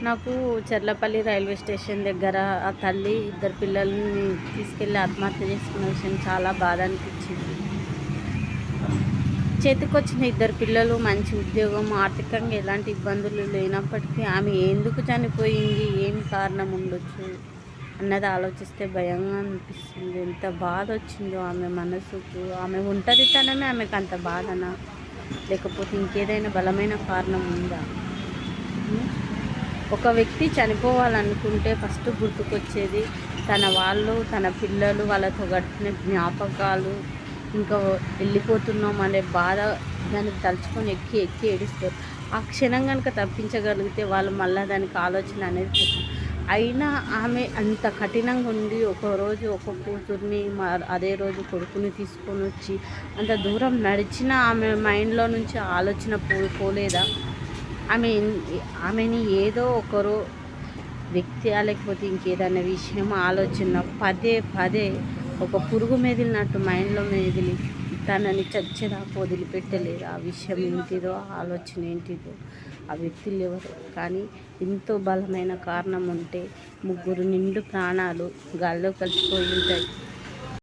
నాకు Cherlapalli railway station దగ్గర ఆ తల్లి ఇద్దరు పిల్లల్ని తీసుకెళ్ళి ఆత్మహత్య చేసుకున్న విషయం చాలా బాధ అనిపించింది. చేతికొచ్చిన ఇద్దరు పిల్లలు మంచి ఉద్యోగం, ఆర్థికంగా ఎలాంటి ఇబ్బందులు లేనప్పటికీ ఆమె ఎందుకు చనిపోయింది, ఏం కారణం ఉండొచ్చు అన్నది ఆలోచిస్తే భయంగా అనిపిస్తుంది. ఎంత బాధ వచ్చిందో ఆమె మనసుకు. ఆమె ఒంటరితనమే ఆమెకు అంత బాధనా, లేకపోతే ఇంకేదైనా బలమైన కారణం ఉందా? ఒక వ్యక్తి చనిపోవాలనుకుంటే ఫస్ట్ గుర్తుకొచ్చేది తన వాళ్ళు, తన పిల్లలు, వాళ్ళతో గడిపిన జ్ఞాపకాలు. ఇంకా వెళ్ళిపోతున్నాం అనే బాధ దానికి తలుచుకొని ఎక్కి ఎక్కి ఏడుస్తారు. ఆ క్షణం కనుక తప్పించగలిగితే వాళ్ళు మళ్ళీ దానికి ఆలోచన అనేది పోతుంది. అయినా ఆమె అంత కఠినంగా ఉండి ఒకరోజు ఒక కూతుర్ని అదే రోజు కొడుకుని తీసుకొని వచ్చి అంత దూరం నడిచినా ఆమె మైండ్లో నుంచి ఆలోచన పోలేదా? ఆమె ఆమెని ఏదో ఒకరు వ్యక్తి లేకపోతే ఇంకేదైనా విషయం ఆలోచన పదే పదే ఒక పురుగు మెదిలినట్టు మైండ్లో మెదిలి తనని చచ్చేదాకా వదిలిపెట్టలేదు. ఆ విషయం ఏంటిదో, ఆ ఆలోచన ఏంటిదో, ఆ వ్యక్తులు ఎవరు. కానీ ఎంతో బలమైన కారణం ఉంటే ముగ్గురు నిండు ప్రాణాలు గాల్లో కలిసిపోయి ఉంటాయి.